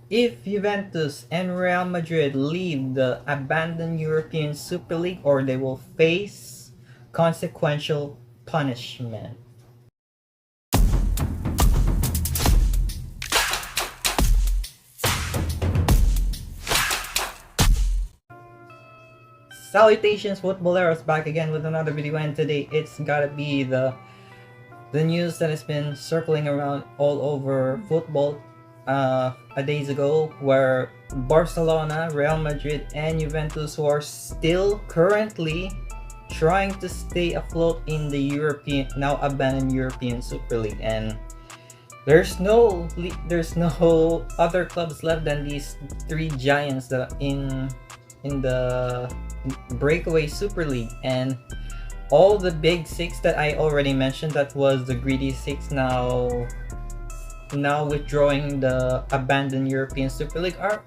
If Juventus and Real Madrid leave the abandoned European Super League, or they will face consequential punishment. Salutations, footballeros, back again with another video, and today it's gotta be the news that has been circling around all over football a days ago, where Barcelona, Real Madrid, and Juventus, who are still currently trying to stay afloat in the European, now abandoned European Super League, and there's no other clubs left than these three giants that in the breakaway Super League. And all the big six that I already mentioned, that was the greedy six, now withdrawing the abandoned European Super League, are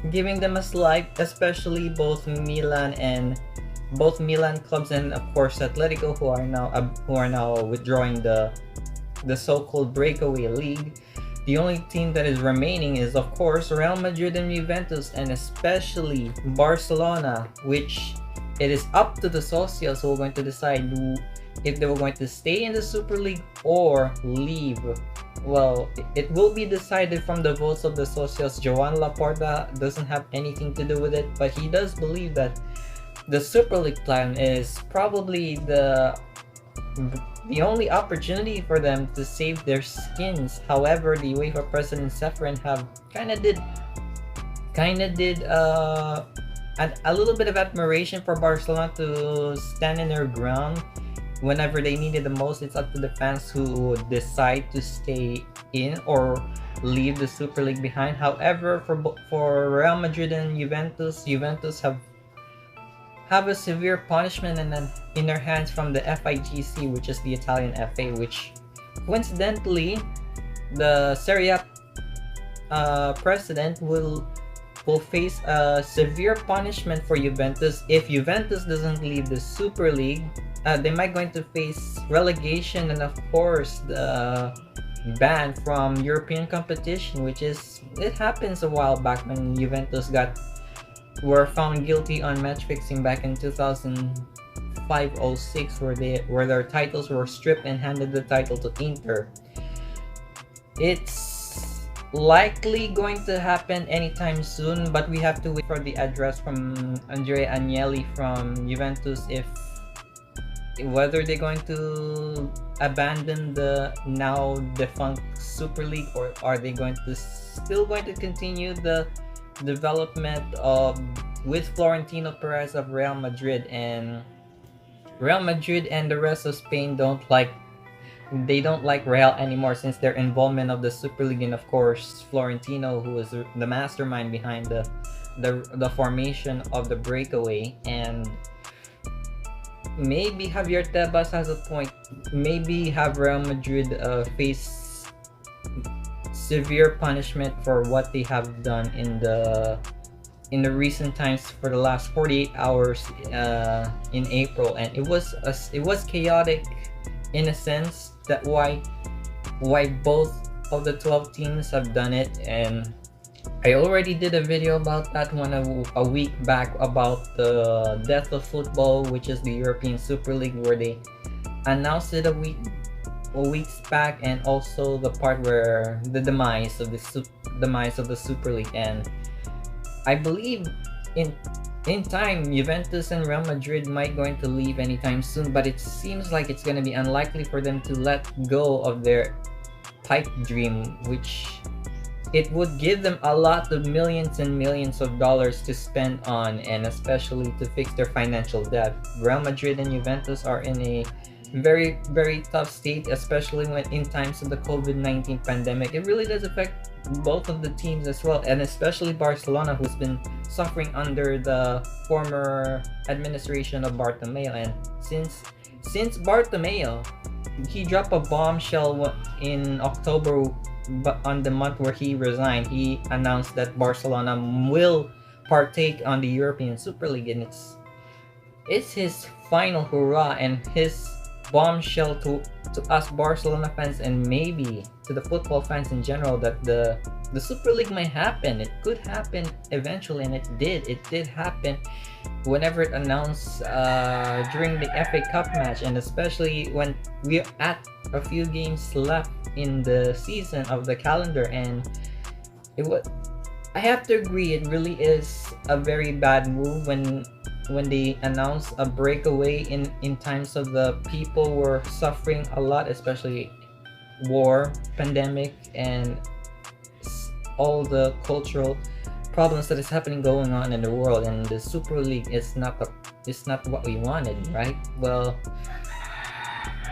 giving them a slight, especially both Milan clubs, and of course Atletico, who are now withdrawing the so-called breakaway league. The only team that is remaining is, of course, Real Madrid and Juventus, and especially Barcelona, which it is up to the socios who are going to decide if they were going to stay in the Super League or leave. Well, it will be decided from the votes of the socios. Joan Laporta doesn't have anything to do with it, but he does believe that the Super League plan is probably the only opportunity for them to save their skins. However, the UEFA president Seferin have kind of did a little bit of admiration for Barcelona to stand in their ground whenever they needed the most. It's up to the fans who decide to stay in or leave the Super League behind. However, for Real Madrid and Juventus have a severe punishment in their hands from the FIGC, which is the Italian FA, which coincidentally the Serie A president will face a severe punishment for Juventus. If Juventus doesn't leave the Super League, they might going to face relegation, and of course the ban from European competition, it happens a while back when Juventus were found guilty on match fixing back in 2005-06, where their titles were stripped and handed the title to Inter. It's likely going to happen anytime soon, but we have to wait for the address from Andrea Agnelli from Juventus, whether they're going to abandon the now defunct Super League, or are they still going to continue the development with Florentino Perez of Real Madrid. And Real Madrid and the rest of Spain don't like Real anymore, since their involvement of the Super League, and of course Florentino, who is the mastermind behind the formation of the breakaway. And maybe Javier Tebas has a point. Maybe have Real Madrid face severe punishment for what they have done in the recent times, for the last 48 hours in April. And it was chaotic in a sense, that why both of the 12 teams have done it. And I already did a video about that one a week back, about the death of football, which is the European Super League, where they announced it a weeks back, and also the part where the demise of the Super League. And I believe in time Juventus and Real Madrid might going to leave anytime soon, but it seems like it's going to be unlikely for them to let go of their pipe dream, which it would give them a lot of millions and millions of dollars to spend on, and especially to fix their financial debt. Real Madrid and Juventus are in a very, very tough state, especially when in times of the COVID-19 pandemic. It really does affect both of the teams as well, and especially Barcelona, who's been suffering under the former administration of Bartomeu. And since Bartomeu, he dropped a bombshell in October, but on the month where he resigned, he announced that Barcelona will partake on the European Super League, and it's his final hurrah and his bombshell to us Barcelona fans, and maybe to the football fans in general, that the the Super League might happen. It could happen eventually, and it did. It did happen whenever it announced during the FA Cup match, and especially when we're at a few games left in the season of the calendar. And it was, I have to agree, it really is a very bad move when they announce a breakaway in times of the people were suffering a lot, especially war, pandemic, and all the cultural problems that is happening going on in the world. And the Super League is not what we wanted, right? Well,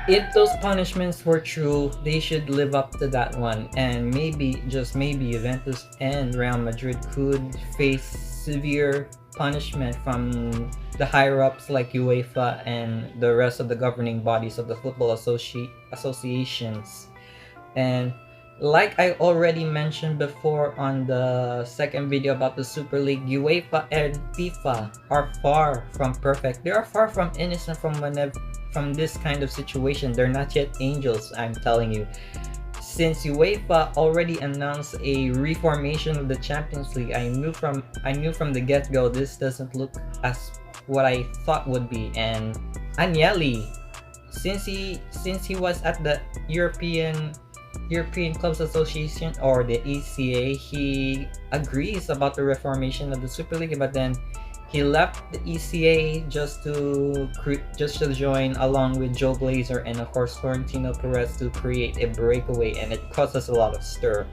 if those punishments were true, they should live up to that one, and maybe, just maybe, Juventus and Real Madrid could face severe punishment from the higher ups like UEFA and the rest of the governing bodies of the football associations. And like I already mentioned before on the second video about the Super League, UEFA and FIFA are far from perfect. They are far from innocent from this kind of situation. They're not yet angels, I'm telling you. Since UEFA already announced a reformation of the Champions League, I knew from the get-go this doesn't look as what I thought would be. And Agnelli, since he was at the European Clubs Association, or the ECA, he agrees about the reformation of the Super League, but then he left the ECA just to join along with Joe Glazer and of course Florentino Perez to create a breakaway, and it caused us a lot of stir.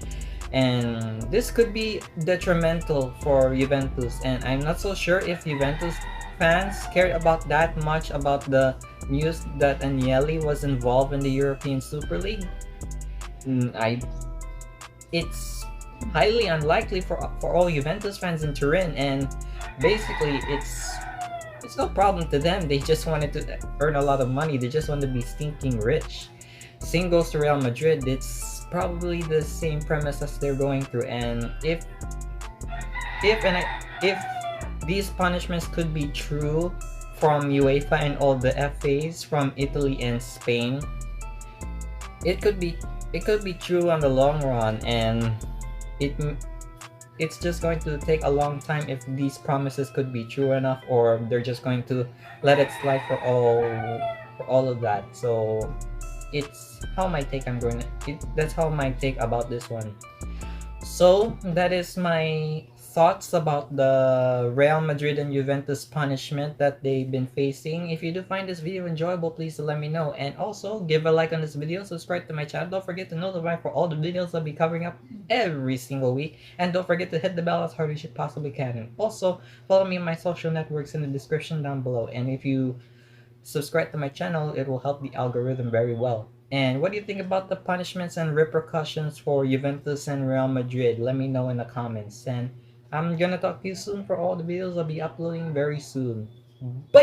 And this could be detrimental for Juventus, and I'm not so sure if Juventus fans cared about that much about the news that Agnelli was involved in the European Super League. It's highly unlikely for all Juventus fans in Turin, and basically it's no problem to them. They just wanted to earn a lot of money. They just want to be stinking rich. Same goes to Real Madrid. It's probably the same premise as they're going through. And if these punishments could be true from UEFA and all the FAs from Italy and Spain, it could be true on the long run, and it's just going to take a long time if these promises could be true enough, or they're just going to let it slide for all of that. So it's how my take that's how my take about this one. So that is my thoughts about the Real Madrid and Juventus punishment that they've been facing. If you do find this video enjoyable, please let me know, and also give a like on this video, subscribe to my channel, don't forget to notify for all the videos I'll be covering up every single week, and don't forget to hit the bell as hard as you possibly can. And also follow me on my social networks in the description down below, and if you subscribe to my channel, it will help the algorithm very well. And what do you think about the punishments and repercussions for Juventus and Real Madrid? Let me know in the comments, and I'm gonna talk to you soon for all the videos I'll be uploading very soon. Bye!